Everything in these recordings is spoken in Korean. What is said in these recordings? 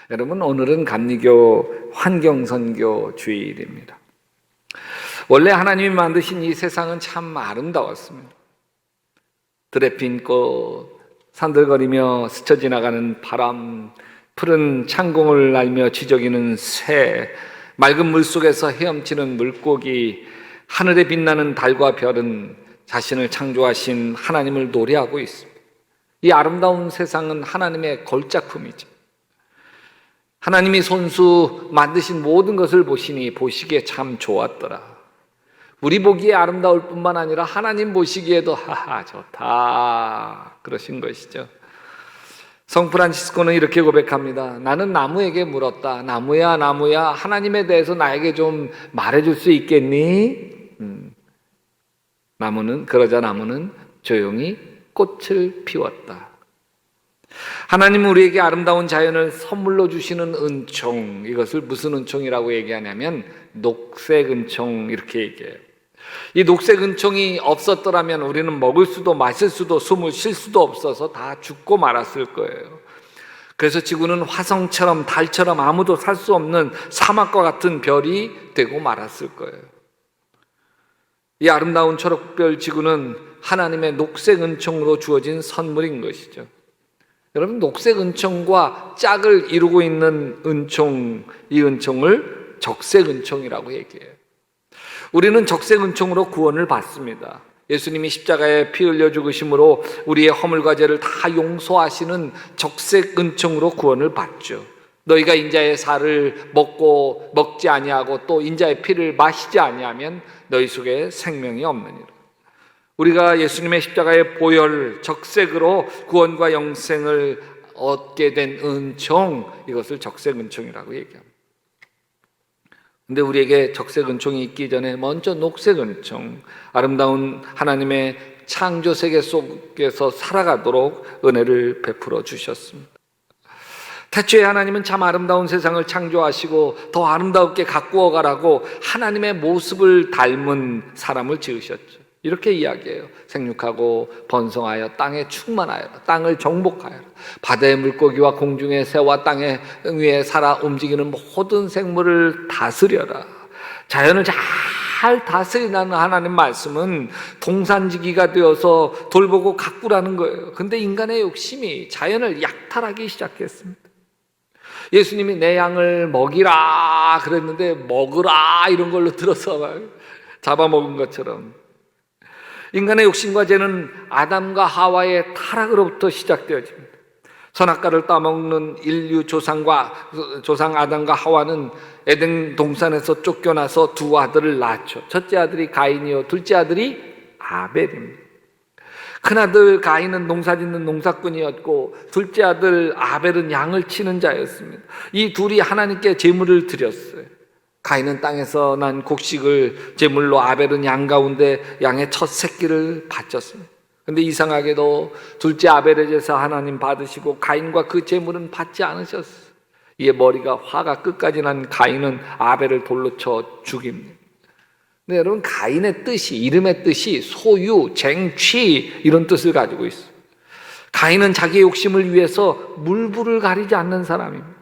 여러분, 오늘은 감리교 환경선교 주일입니다. 원래 하나님이 만드신 이 세상은 참 아름다웠습니다. 들에 핀 꽃, 산들거리며 스쳐 지나가는 바람, 푸른 창공을 날며 지저귀는 새, 맑은 물속에서 헤엄치는 물고기, 하늘에 빛나는 달과 별은 자신을 창조하신 하나님을 노래하고 있습니다. 이 아름다운 세상은 하나님의 걸작품이죠. 하나님이 손수 만드신 모든 것을 보시니 보시기에 참 좋았더라. 우리 보기에 아름다울 뿐만 아니라 하나님 보시기에도 하하 좋다 그러신 것이죠. 성 프란치스코는 이렇게 고백합니다. 나는 나무에게 물었다. 나무야 나무야, 하나님에 대해서 나에게 좀 말해줄 수 있겠니? 그러자 나무는 조용히 꽃을 피웠다. 하나님은 우리에게 아름다운 자연을 선물로 주시는 은총, 이것을 무슨 은총이라고 얘기하냐면 녹색 은총, 이렇게 얘기해요. 이 녹색 은총이 없었더라면 우리는 먹을 수도 마실 수도 숨을 쉴 수도 없어서 다 죽고 말았을 거예요. 그래서 지구는 화성처럼 달처럼 아무도 살 수 없는 사막과 같은 별이 되고 말았을 거예요. 이 아름다운 초록별 지구는 하나님의 녹색 은총으로 주어진 선물인 것이죠. 여러분, 녹색 은총과 짝을 이루고 있는 은총, 이 은총을 적색 은총이라고 얘기해요. 우리는 적색 은총으로 구원을 받습니다. 예수님이 십자가에 피 흘려 죽으심으로 우리의 허물과 죄를 다 용서하시는 적색 은총으로 구원을 받죠. 너희가 인자의 살을 먹지 아니하고 또 인자의 피를 마시지 아니하면 너희 속에 생명이 없느니라. 우리가 예수님의 십자가의 보혈, 적색으로 구원과 영생을 얻게 된 은총, 이것을 적색 은총이라고 얘기합니다. 근데 우리에게 적색 은총이 있기 전에 먼저 녹색 은총, 아름다운 하나님의 창조 세계 속에서 살아가도록 은혜를 베풀어 주셨습니다. 태초에 하나님은 참 아름다운 세상을 창조하시고 더 아름답게 가꾸어 가라고 하나님의 모습을 닮은 사람을 지으셨죠. 이렇게 이야기해요. 생육하고 번성하여 땅에 충만하여라. 땅을 정복하여라. 바다의 물고기와 공중의 새와 땅의 위에 살아 움직이는 모든 생물을 다스려라. 자연을 잘 다스리라는 하나님 말씀은 동산지기가 되어서 돌보고 가꾸라는 거예요. 근데 인간의 욕심이 자연을 약탈하기 시작했습니다. 예수님이 내 양을 먹이라 그랬는데 먹으라 이런 걸로 들어서 잡아먹은 것처럼 인간의 욕심과 죄는 아담과 하와의 타락으로부터 시작되어집니다. 선악과를 따먹는 인류 조상 아담과 하와는 에덴 동산에서 쫓겨나서 두 아들을 낳았죠. 첫째 아들이 가인이요, 둘째 아들이 아벨입니다. 큰아들 가인은 농사짓는 농사꾼이었고 둘째 아들 아벨은 양을 치는 자였습니다. 이 둘이 하나님께 제물을 드렸어요. 가인은 땅에서 난 곡식을 제물로, 아벨은 양 가운데 양의 첫 새끼를 바쳤습니다. 그런데 이상하게도 둘째 아벨의 제사 하나님 받으시고 가인과 그 제물은 받지 않으셨어요. 이에 머리가 화가 끝까지 난 가인은 아벨을 돌로 쳐 죽입니다. 근데 여러분, 가인의 뜻이, 이름의 뜻이 소유, 쟁취 이런 뜻을 가지고 있어요. 가인은 자기의 욕심을 위해서 물불을 가리지 않는 사람입니다.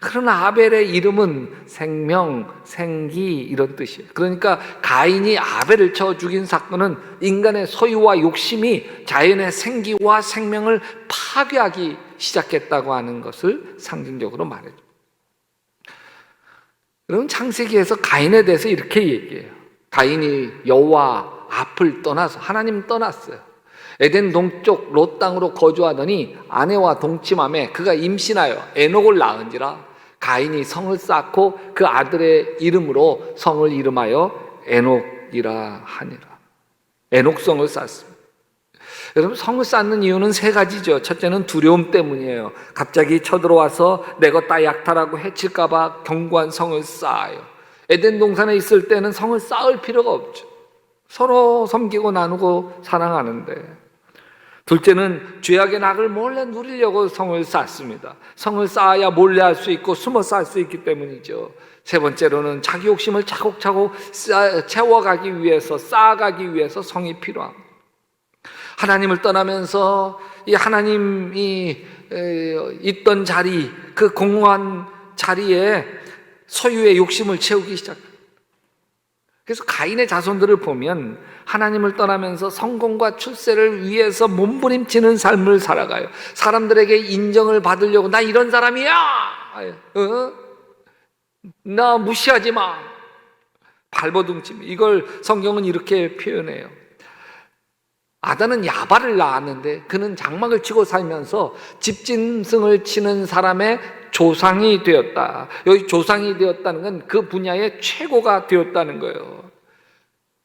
그러나 아벨의 이름은 생명, 생기 이런 뜻이에요. 그러니까 가인이 아벨을 쳐 죽인 사건은 인간의 소유와 욕심이 자연의 생기와 생명을 파괴하기 시작했다고 하는 것을 상징적으로 말해요. 여러분, 창세기에서 가인에 대해서 이렇게 얘기해요. 가인이 여호와 앞을 떠나서, 하나님 떠났어요. 에덴 동쪽 롯 땅으로 거주하더니 아내와 동침함에 그가 임신하여 에녹을 낳은지라 가인이 성을 쌓고 그 아들의 이름으로 성을 이름하여 에녹이라 하니라. 에녹성을 쌓습니다. 여러분, 성을 쌓는 이유는 세 가지죠. 첫째는 두려움 때문이에요. 갑자기 쳐들어와서 내 것 다 약탈하고 해칠까 봐 견고한 성을 쌓아요. 에덴 동산에 있을 때는 성을 쌓을 필요가 없죠. 서로 섬기고 나누고 사랑하는데. 둘째는 죄악의 낙을 몰래 누리려고 성을 쌓습니다. 성을 쌓아야 몰래 할 수 있고 숨어 살 수 있기 때문이죠. 세 번째로는 자기 욕심을 차곡차곡 채워가기 위해서, 쌓아가기 위해서 성이 필요합니다. 하나님을 떠나면서 이 하나님이 있던 자리, 그 공허한 자리에 소유의 욕심을 채우기 시작합니다. 그래서 가인의 자손들을 보면 하나님을 떠나면서 성공과 출세를 위해서 몸부림치는 삶을 살아가요. 사람들에게 인정을 받으려고 나 이런 사람이야. 나 무시하지 마. 발버둥침. 이걸 성경은 이렇게 표현해요. 아다는 야발을 낳았는데 그는 장막을 치고 살면서 집짐승을 치는 사람의 조상이 되었다. 여기 조상이 되었다는 건 그 분야의 최고가 되었다는 거예요.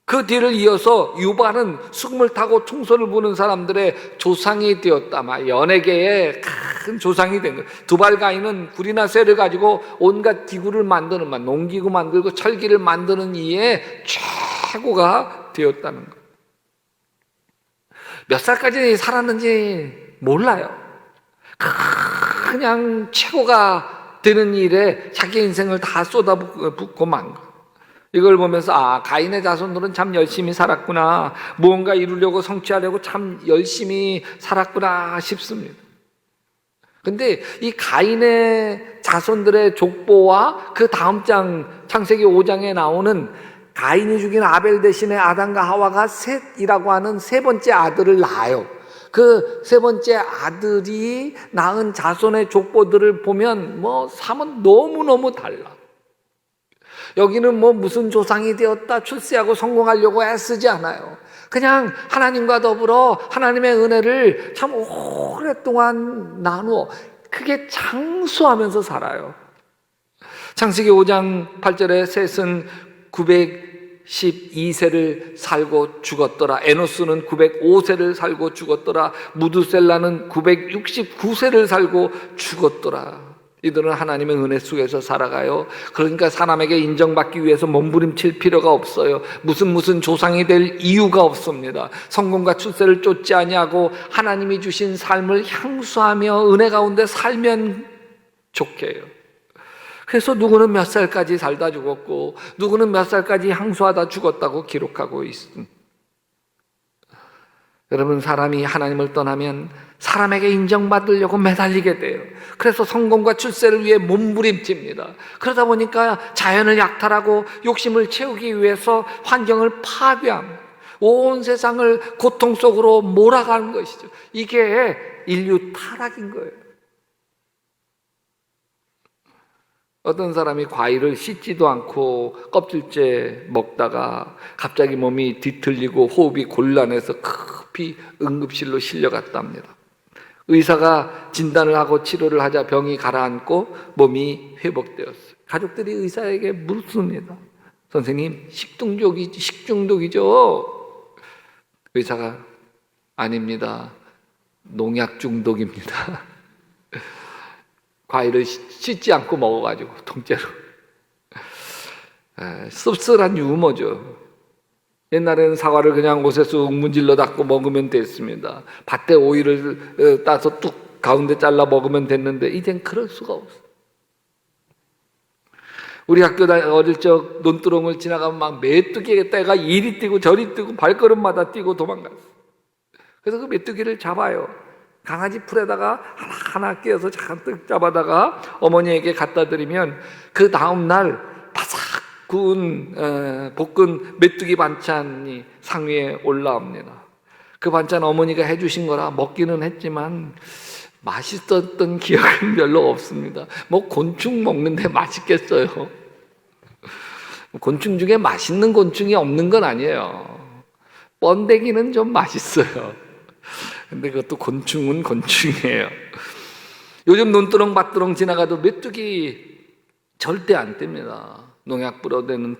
그 뒤를 이어서 유발은 수금을 타고 총소를 부는 사람들의 조상이 되었다. 연예계의 큰 조상이 된 거예요. 두발 가인은 굴이나 쇠를 가지고 온갖 기구를 만드는, 농기구 만들고 철기를 만드는 이의 최고가 되었다는 거예요. 몇 살까지 살았는지 몰라요. 그냥 최고가 되는 일에 자기 인생을 다 쏟아붓고 만 거. 이걸 보면서 가인의 자손들은 참 열심히 살았구나. 무언가 이루려고 성취하려고 참 열심히 살았구나 싶습니다. 근데 이 가인의 자손들의 족보와 그 다음 장 창세기 5장에 나오는 가인이 죽인 아벨 대신에 아담과 하와가 셋이라고 하는 세 번째 아들을 낳아요. 그 세 번째 아들이 낳은 자손의 족보들을 보면 삶은 너무너무 달라. 여기는 무슨 조상이 되었다 출세하고 성공하려고 애쓰지 않아요. 그냥 하나님과 더불어 하나님의 은혜를 참 오랫동안 나누어 크게 장수하면서 살아요. 창세기 5장 8절에 셋은 912세를 살고 죽었더라. 에노스는 905세를 살고 죽었더라. 무두셀라는 969세를 살고 죽었더라. 이들은 하나님의 은혜 속에서 살아가요. 그러니까 사람에게 인정받기 위해서 몸부림칠 필요가 없어요. 무슨 조상이 될 이유가 없습니다. 성공과 출세를 쫓지 아니하고 하나님이 주신 삶을 향수하며 은혜 가운데 살면 좋게 해요. 그래서 누구는 몇 살까지 살다 죽었고 누구는 몇 살까지 향수하다 죽었다고 기록하고 있습니다. 여러분, 사람이 하나님을 떠나면 사람에게 인정받으려고 매달리게 돼요. 그래서 성공과 출세를 위해 몸부림칩니다. 그러다 보니까 자연을 약탈하고 욕심을 채우기 위해서 환경을 파괴합니다. 온 세상을 고통 속으로 몰아가는 것이죠. 이게 인류 타락인 거예요. 어떤 사람이 과일을 씻지도 않고 껍질째 먹다가 갑자기 몸이 뒤틀리고 호흡이 곤란해서 급히 응급실로 실려갔답니다. 의사가 진단을 하고 치료를 하자 병이 가라앉고 몸이 회복되었어요. 가족들이 의사에게 묻습니다. 선생님, 식중독이죠? 의사가 아닙니다. 농약 중독입니다. 과일을 씻지 않고 먹어가지고 통째로. 씁쓸한 유머죠. 옛날에는 사과를 그냥 옷에 쑥 문질러 닦고 먹으면 됐습니다. 밭에 오이를 따서 뚝 가운데 잘라 먹으면 됐는데 이젠 그럴 수가 없어. 우리 학교 어릴 적 논두렁을 지나가면 막 메뚜기 떼가 이리 뛰고 저리 뛰고 발걸음마다 뛰고 도망갔어. 그래서 그 메뚜기를 잡아요. 강아지 풀에다가 하나 끼워서 잔뜩 잡아다가 어머니에게 갖다 드리면 그 다음날 바삭 구운 볶은 메뚜기 반찬이 상위에 올라옵니다. 그 반찬 어머니가 해주신 거라 먹기는 했지만 맛있었던 기억은 별로 없습니다. 곤충 먹는데 맛있겠어요? 곤충 중에 맛있는 곤충이 없는 건 아니에요. 번데기는 좀 맛있어요. 근데 그것도 곤충은 곤충이에요. 요즘 논두렁 밭두렁 지나가도 메뚜기 절대 안 뜹니다. 농약 뿌려대는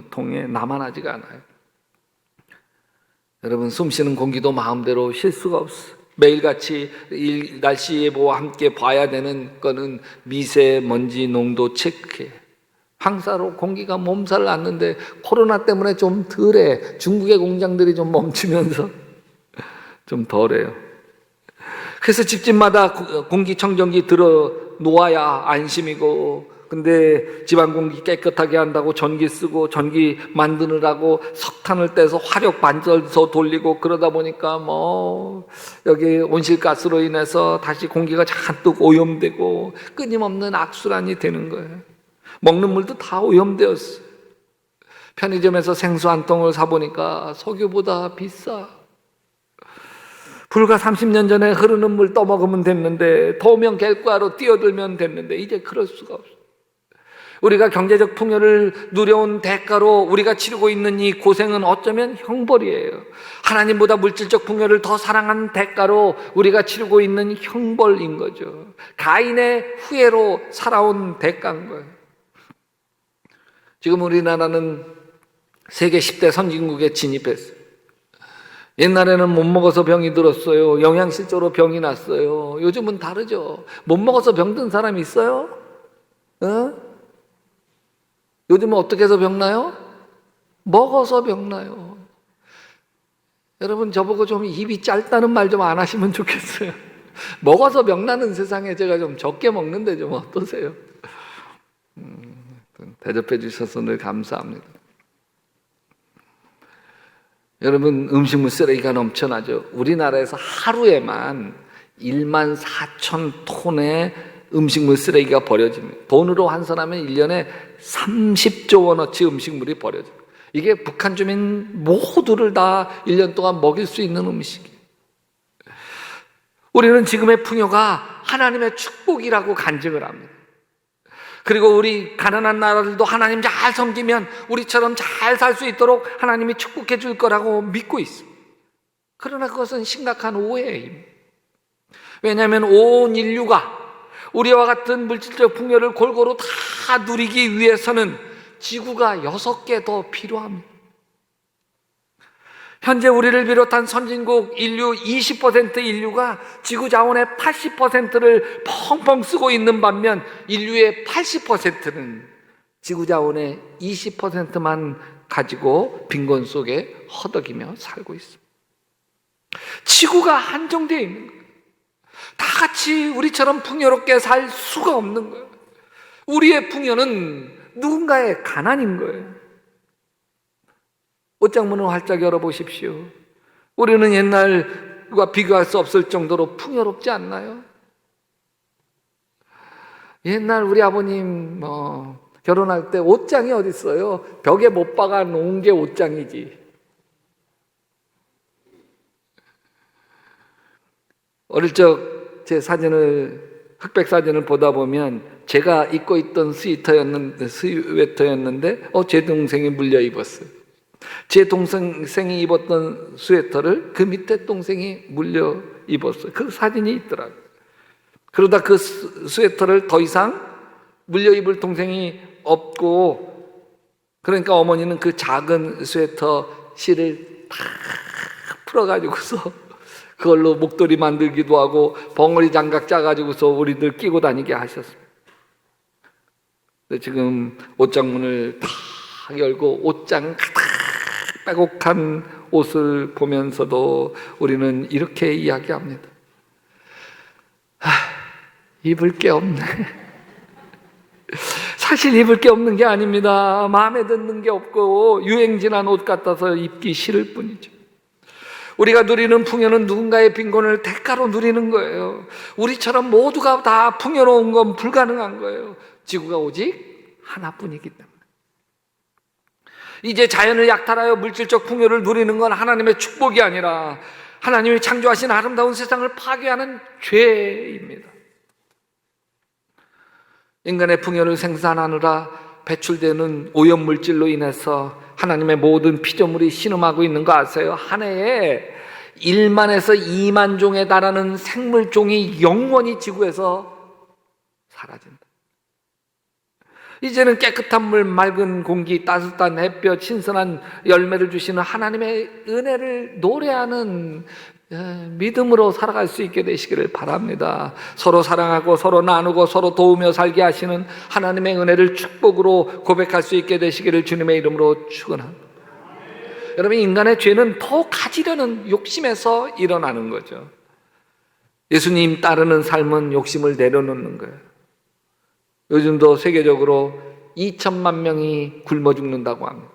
통에 남아나지가 않아요. 여러분, 숨쉬는 공기도 마음대로 쉴 수가 없어요. 매일같이 날씨 예보와 함께 봐야 되는 거는 미세먼지 농도 체크예요. 황사로 공기가 몸살을 앓는데 코로나 때문에 좀 덜해. 중국의 공장들이 좀 멈추면서 좀 덜해요. 그래서 집집마다 공기청정기 들어 놓아야 안심이고 근데 집안 공기 깨끗하게 한다고 전기 쓰고 전기 만드느라고 석탄을 떼서 화력 발전소 돌리고 그러다 보니까 뭐 여기 온실가스로 인해서 다시 공기가 잔뜩 오염되고 끊임없는 악순환이 되는 거예요. 먹는 물도 다 오염되었어요. 편의점에서 생수 한 통을 사보니까 석유보다 비싸. 불과 30년 전에 흐르는 물 떠먹으면 됐는데, 더우면 갯가로 뛰어들면 됐는데 이제 그럴 수가 없어요. 우리가 경제적 풍요를 누려온 대가로 우리가 치르고 있는 이 고생은 어쩌면 형벌이에요. 하나님보다 물질적 풍요를 더 사랑한 대가로 우리가 치르고 있는 형벌인 거죠. 가인의 후예로 살아온 대가인 거예요. 지금 우리나라는 세계 10대 선진국에 진입했어요. 옛날에는 못 먹어서 병이 들었어요. 영양실조로 병이 났어요. 요즘은 다르죠. 못 먹어서 병든 사람이 있어요? 요즘은 어떻게 해서 병나요? 먹어서 병나요. 여러분 저보고 좀 입이 짧다는 말 좀 안 하시면 좋겠어요. 먹어서 병나는 세상에 제가 좀 적게 먹는데 좀 어떠세요? 대접해 주셔서 늘 감사합니다. 여러분 음식물 쓰레기가 넘쳐나죠. 우리나라에서 하루에만 1만 4천 톤의 음식물 쓰레기가 버려집니다. 돈으로 환산하면 1년에 30조 원어치 음식물이 버려집니다. 이게 북한 주민 모두를 다 1년 동안 먹일 수 있는 음식이에요. 우리는 지금의 풍요가 하나님의 축복이라고 간증을 합니다. 그리고 우리 가난한 나라들도 하나님 잘 섬기면 우리처럼 잘 살 수 있도록 하나님이 축복해 줄 거라고 믿고 있습니다. 그러나 그것은 심각한 오해입니다. 왜냐하면 온 인류가 우리와 같은 물질적 풍요를 골고루 다 누리기 위해서는 지구가 6개 더 필요합니다. 현재 우리를 비롯한 선진국 인류 20% 인류가 지구 자원의 80%를 펑펑 쓰고 있는 반면 인류의 80%는 지구 자원의 20%만 가지고 빈곤 속에 허덕이며 살고 있습니다. 지구가 한정되어 있는 거예요. 다 같이 우리처럼 풍요롭게 살 수가 없는 거예요. 우리의 풍요는 누군가의 가난인 거예요. 옷장문을 활짝 열어보십시오. 우리는 옛날과 비교할 수 없을 정도로 풍요롭지 않나요? 옛날 우리 아버님 결혼할 때 옷장이 어디 있어요? 벽에 못 박아 놓은 게 옷장이지. 어릴 적 제 흑백 사진을 보다 보면 제가 입고 있던 스웨터였는데 제 동생이 물려 입었어요. 제 동생이 입었던 스웨터를 그 밑에 동생이 물려 입었어요. 그 사진이 있더라고요. 그러다 그 스웨터를 더 이상 물려 입을 동생이 없고, 그러니까 어머니는 그 작은 스웨터 실을 다 풀어가지고서 그걸로 목도리 만들기도 하고 벙어리 장갑 짜가지고서 우리들 끼고 다니게 하셨습니다. 지금 옷장 문을 다 열고 옷장 가득 빼곡한 옷을 보면서도 우리는 이렇게 이야기합니다. 입을 게 없네. 사실 입을 게 없는 게 아닙니다. 마음에 드는 게 없고 유행진한 옷 같아서 입기 싫을 뿐이죠. 우리가 누리는 풍요는 누군가의 빈곤을 대가로 누리는 거예요. 우리처럼 모두가 다 풍요로운 건 불가능한 거예요. 지구가 오직 하나뿐이기 때문에. 이제 자연을 약탈하여 물질적 풍요를 누리는 건 하나님의 축복이 아니라 하나님이 창조하신 아름다운 세상을 파괴하는 죄입니다. 인간의 풍요를 생산하느라 배출되는 오염물질로 인해서 하나님의 모든 피조물이 신음하고 있는 거 아세요? 한 해에 1만에서 2만 종에 달하는 생물종이 영원히 지구에서 사라진다. 이제는 깨끗한 물, 맑은 공기, 따뜻한 햇볕, 신선한 열매를 주시는 하나님의 은혜를 노래하는 믿음으로 살아갈 수 있게 되시기를 바랍니다. 서로 사랑하고 서로 나누고 서로 도우며 살게 하시는 하나님의 은혜를 축복으로 고백할 수 있게 되시기를 주님의 이름으로 축원합니다. 여러분, 인간의 죄는 더 가지려는 욕심에서 일어나는 거죠. 예수님 따르는 삶은 욕심을 내려놓는 거예요. 요즘도 세계적으로 2천만 명이 굶어 죽는다고 합니다.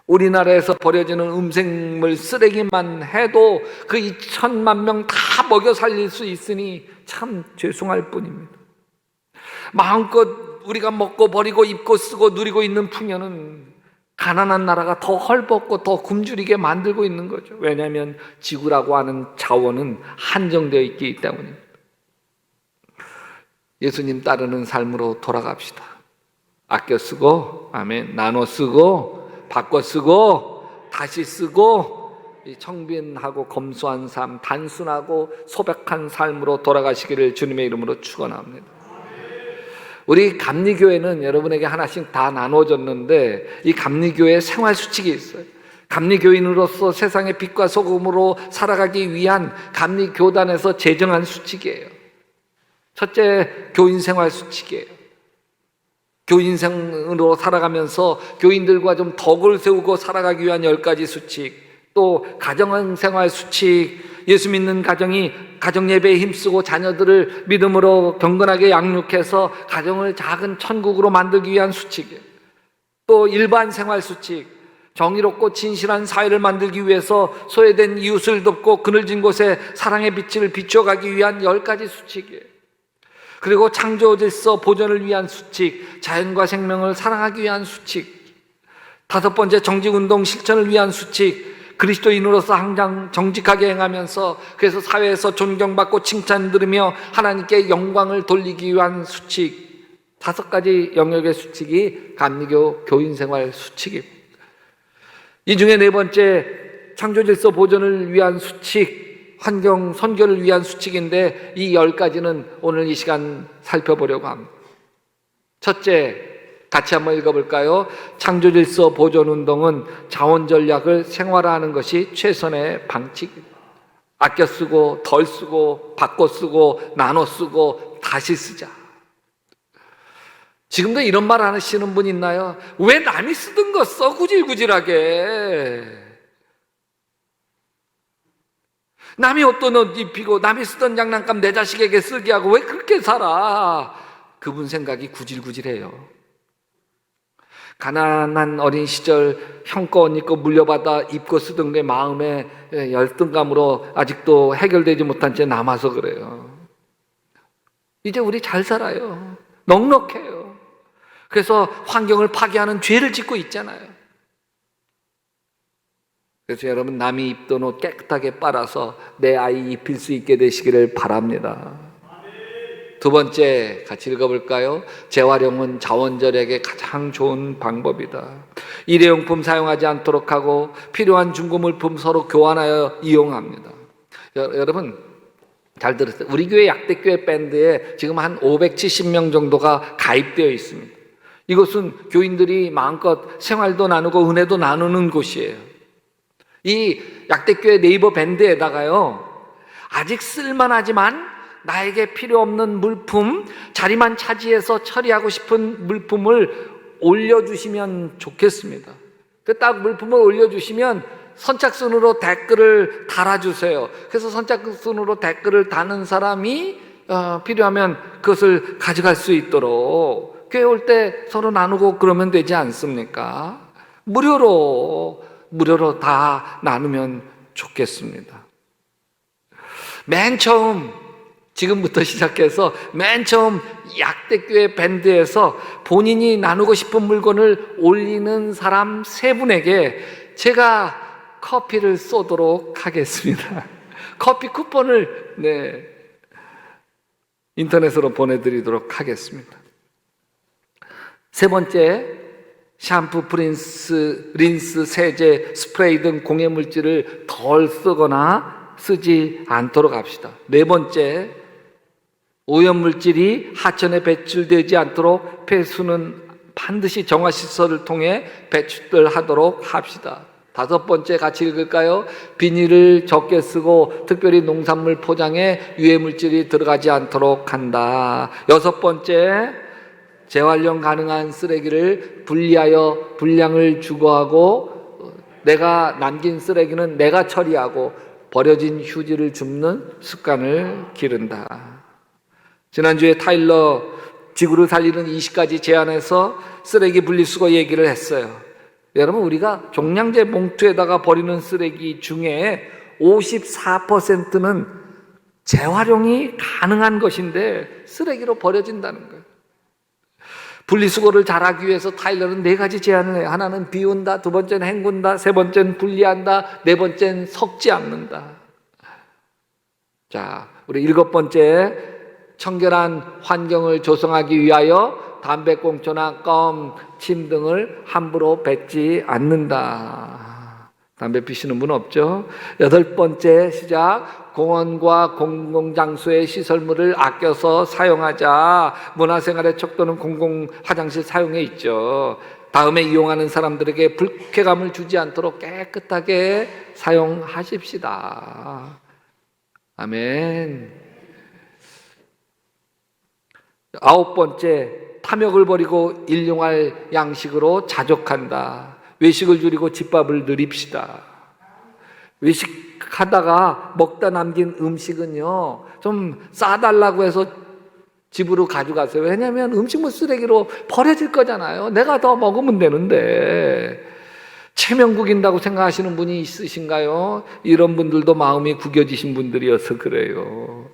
우리나라에서 버려지는 음식물 쓰레기만 해도 그 2천만 명 다 먹여 살릴 수 있으니 참 죄송할 뿐입니다. 마음껏 우리가 먹고 버리고 입고 쓰고 누리고 있는 풍요는 가난한 나라가 더 헐벗고 더 굶주리게 만들고 있는 거죠. 왜냐하면 지구라고 하는 자원은 한정되어 있기 때문입니다. 예수님 따르는 삶으로 돌아갑시다. 아껴 쓰고, 아멘, 나눠 쓰고, 바꿔 쓰고, 다시 쓰고, 이 청빈하고 검소한 삶, 단순하고 소박한 삶으로 돌아가시기를 주님의 이름으로 축원합니다. 우리 감리교회는 여러분에게 하나씩 다 나눠졌는데 이 감리교회 생활 수칙이 있어요. 감리교인으로서 세상의 빛과 소금으로 살아가기 위한 감리교단에서 제정한 수칙이에요. 첫째, 교인 생활 수칙이에요. 교인생으로 살아가면서 교인들과 좀 덕을 세우고 살아가기 위한 10가지 수칙, 또 가정생활 수칙, 예수 믿는 가정이 가정예배에 힘쓰고 자녀들을 믿음으로 경건하게 양육해서 가정을 작은 천국으로 만들기 위한 수칙이에요. 또 일반 생활 수칙, 정의롭고 진실한 사회를 만들기 위해서 소외된 이웃을 돕고 그늘진 곳에 사랑의 빛을 비춰가기 위한 10가지 수칙이에요. 그리고 창조 질서 보존을 위한 수칙, 자연과 생명을 사랑하기 위한 수칙. 5번째, 정직운동 실천을 위한 수칙, 그리스도인으로서 항상 정직하게 행하면서 그래서 사회에서 존경받고 칭찬 들으며 하나님께 영광을 돌리기 위한 수칙. 5가지 영역의 수칙이 감리교 교인생활 수칙입니다. 이 중에 4번째, 창조질서 보존을 위한 수칙, 환경 선교를 위한 수칙인데 이 10가지는 오늘 이 시간 살펴보려고 합니다. 첫째, 같이 한번 읽어볼까요? 창조질서 보존운동은 자원전략을 생활화하는 것이 최선의 방식입니다. 아껴 쓰고 덜 쓰고 바꿔 쓰고 나눠 쓰고 다시 쓰자. 지금도 이런 말 하시는 분 있나요? 왜 남이 쓰던 거 써 구질구질하게. 남이 어떤 옷 입히고 남이 쓰던 장난감 내 자식에게 쓰게 하고 왜 그렇게 살아? 그분 생각이 구질구질해요. 가난한 어린 시절 형 거 언니 거 물려받아 입고 쓰던 게 마음에 열등감으로 아직도 해결되지 못한 채 남아서 그래요. 이제 우리 잘 살아요. 넉넉해요. 그래서 환경을 파괴하는 죄를 짓고 있잖아요. 그래서 여러분, 남이 입던 옷 깨끗하게 빨아서 내 아이 입힐 수 있게 되시기를 바랍니다. 2번째, 같이 읽어볼까요? 재활용은 자원절약의 가장 좋은 방법이다. 일회용품 사용하지 않도록 하고 필요한 중고물품 서로 교환하여 이용합니다. 여러분 잘 들으세요. 우리 교회 약대교회 밴드에 지금 한 570명 정도가 가입되어 있습니다. 이곳은 교인들이 마음껏 생활도 나누고 은혜도 나누는 곳이에요. 이 약대교회 네이버 밴드에다가요, 아직 쓸만하지만 나에게 필요 없는 물품, 자리만 차지해서 처리하고 싶은 물품을 올려주시면 좋겠습니다. 그 딱 물품을 올려주시면 선착순으로 댓글을 달아주세요. 그래서 선착순으로 댓글을 다는 사람이 필요하면 그것을 가져갈 수 있도록 교회 올 때 서로 나누고 그러면 되지 않습니까? 무료로 다 나누면 좋겠습니다. 맨 처음, 지금부터 시작해서 맨 처음 약대교회 밴드에서 본인이 나누고 싶은 물건을 올리는 사람 3분에게 제가 커피를 쏘도록 하겠습니다. 커피 쿠폰을 인터넷으로 보내드리도록 하겠습니다. 3번째, 샴푸, 린스, 세제, 스프레이 등 공해물질을 덜 쓰거나 쓰지 않도록 합시다. 4번째, 오염물질이 하천에 배출되지 않도록 폐수는 반드시 정화시설을 통해 배출하도록 합시다. 5번째, 같이 읽을까요? 비닐을 적게 쓰고 특별히 농산물 포장에 유해물질이 들어가지 않도록 한다. 6번째, 재활용 가능한 쓰레기를 분리하여 분량을 주고하고 내가 남긴 쓰레기는 내가 처리하고 버려진 휴지를 줍는 습관을 기른다. 지난주에 타일러 지구를 살리는 20가지 제안에서 쓰레기 분리수거 얘기를 했어요. 여러분, 우리가 종량제 봉투에다가 버리는 쓰레기 중에 54%는 재활용이 가능한 것인데 쓰레기로 버려진다는 거예요. 분리수거를 잘하기 위해서 타일러는 4가지 제안을 해요. 하나는 비운다, 두 번째는 헹군다, 세 번째는 분리한다, 네 번째는 섞지 않는다. 자, 우리 7번째, 청결한 환경을 조성하기 위하여 담배꽁초나 껌, 침 등을 함부로 뱉지 않는다. 담배 피시는 분 없죠? 8번째 시작, 공원과 공공장소의 시설물을 아껴서 사용하자. 문화생활의 척도는 공공 화장실 사용에 있죠. 다음에 이용하는 사람들에게 불쾌감을 주지 않도록 깨끗하게 사용하십시다. 아멘. 9번째, 탐욕을 버리고 일용할 양식으로 자족한다. 외식을 줄이고 집밥을 늘립시다. 외식하다가 먹다 남긴 음식은요, 좀 싸달라고 해서 집으로 가져가세요. 왜냐하면 음식물 쓰레기로 버려질 거잖아요. 내가 더 먹으면 되는데. 체면 구긴다고 생각하시는 분이 있으신가요? 이런 분들도 마음이 구겨지신 분들이어서 그래요.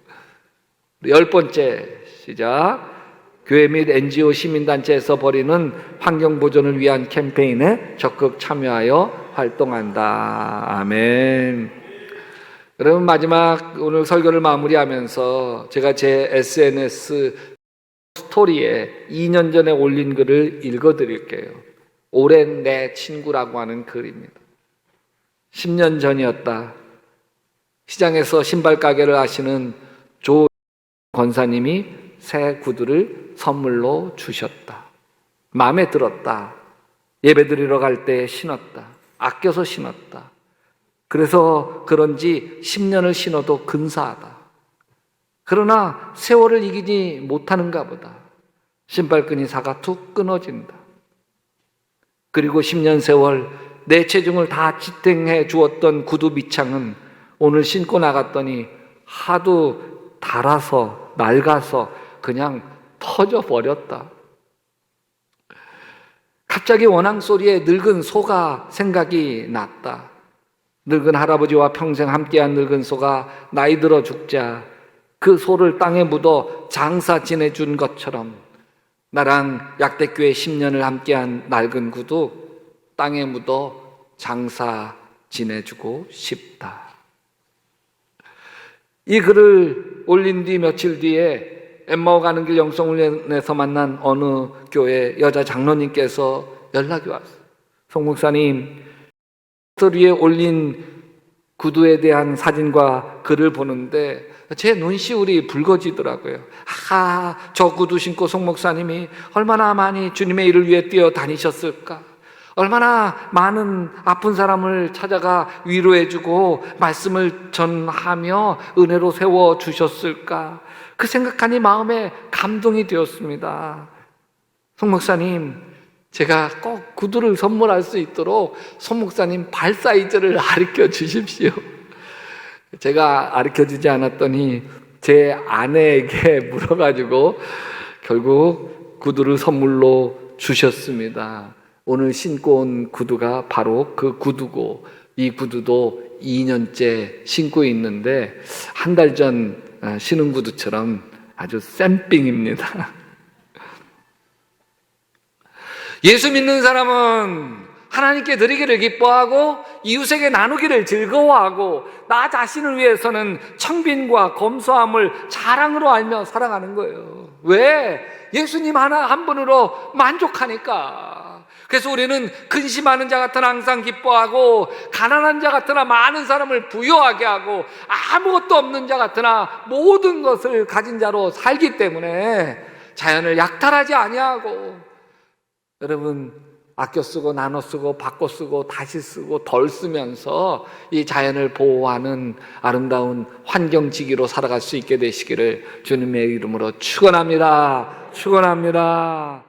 10번째 시작, 교회 및 NGO 시민단체에서 벌이는 환경보존을 위한 캠페인에 적극 참여하여 활동한다. 아멘. 여러분, 마지막 오늘 설교를 마무리하면서 제가 제 SNS 스토리에 2년 전에 올린 글을 읽어드릴게요. 오랜 내 친구라고 하는 글입니다. 10년 전이었다. 시장에서 신발 가게를 하시는 조 권사님이 새 구두를 선물로 주셨다. 마음에 들었다. 예배드리러 갈 때 신었다. 아껴서 신었다. 그래서 그런지 10년을 신어도 근사하다. 그러나 세월을 이기지 못하는가 보다. 신발끈이 사가 툭 끊어진다. 그리고 10년 세월 내 체중을 다 지탱해 주었던 구두 밑창은 오늘 신고 나갔더니 하도 닳아서 낡아서 그냥 터져버렸다. 갑자기 원앙 소리에 늙은 소가 생각이 났다. 늙은 할아버지와 평생 함께한 늙은 소가 나이 들어 죽자 그 소를 땅에 묻어 장사 지내준 것처럼 나랑 약대교회 10년을 함께한 낡은 구두 땅에 묻어 장사 지내주고 싶다. 이 글을 올린 뒤 며칠 뒤에 엠마오 가는 길 영성훈련에서 만난 어느 교회 여자 장로님께서 연락이 왔어요. 송 목사님, 스토리에 올린 구두에 대한 사진과 글을 보는데 제 눈시울이 붉어지더라고요. 저 구두 신고 송 목사님이 얼마나 많이 주님의 일을 위해 뛰어다니셨을까? 얼마나 많은 아픈 사람을 찾아가 위로해주고 말씀을 전하며 은혜로 세워주셨을까? 그 생각하니 마음에 감동이 되었습니다. 송 목사님, 제가 꼭 구두를 선물할 수 있도록 송 목사님 발 사이즈를 가르쳐 주십시오. 제가 가르쳐 주지 않았더니 제 아내에게 물어가지고 결국 구두를 선물로 주셨습니다. 오늘 신고 온 구두가 바로 그 구두고, 이 구두도 2년째 신고 있는데 한 달 전 신은 구두처럼 아주 쌤빙입니다. 예수 믿는 사람은 하나님께 드리기를 기뻐하고 이웃에게 나누기를 즐거워하고 나 자신을 위해서는 청빈과 검소함을 자랑으로 알며 살아가는 거예요. 왜? 예수님 한 분으로 만족하니까. 그래서 우리는 근심하는 자 같으나 항상 기뻐하고 가난한 자 같으나 많은 사람을 부유하게 하고 아무것도 없는 자 같으나 모든 것을 가진 자로 살기 때문에 자연을 약탈하지 아니하고, 여러분, 아껴 쓰고 나눠 쓰고 바꿔 쓰고 다시 쓰고 덜 쓰면서 이 자연을 보호하는 아름다운 환경지기로 살아갈 수 있게 되시기를 주님의 이름으로 축원합니다. 축원합니다.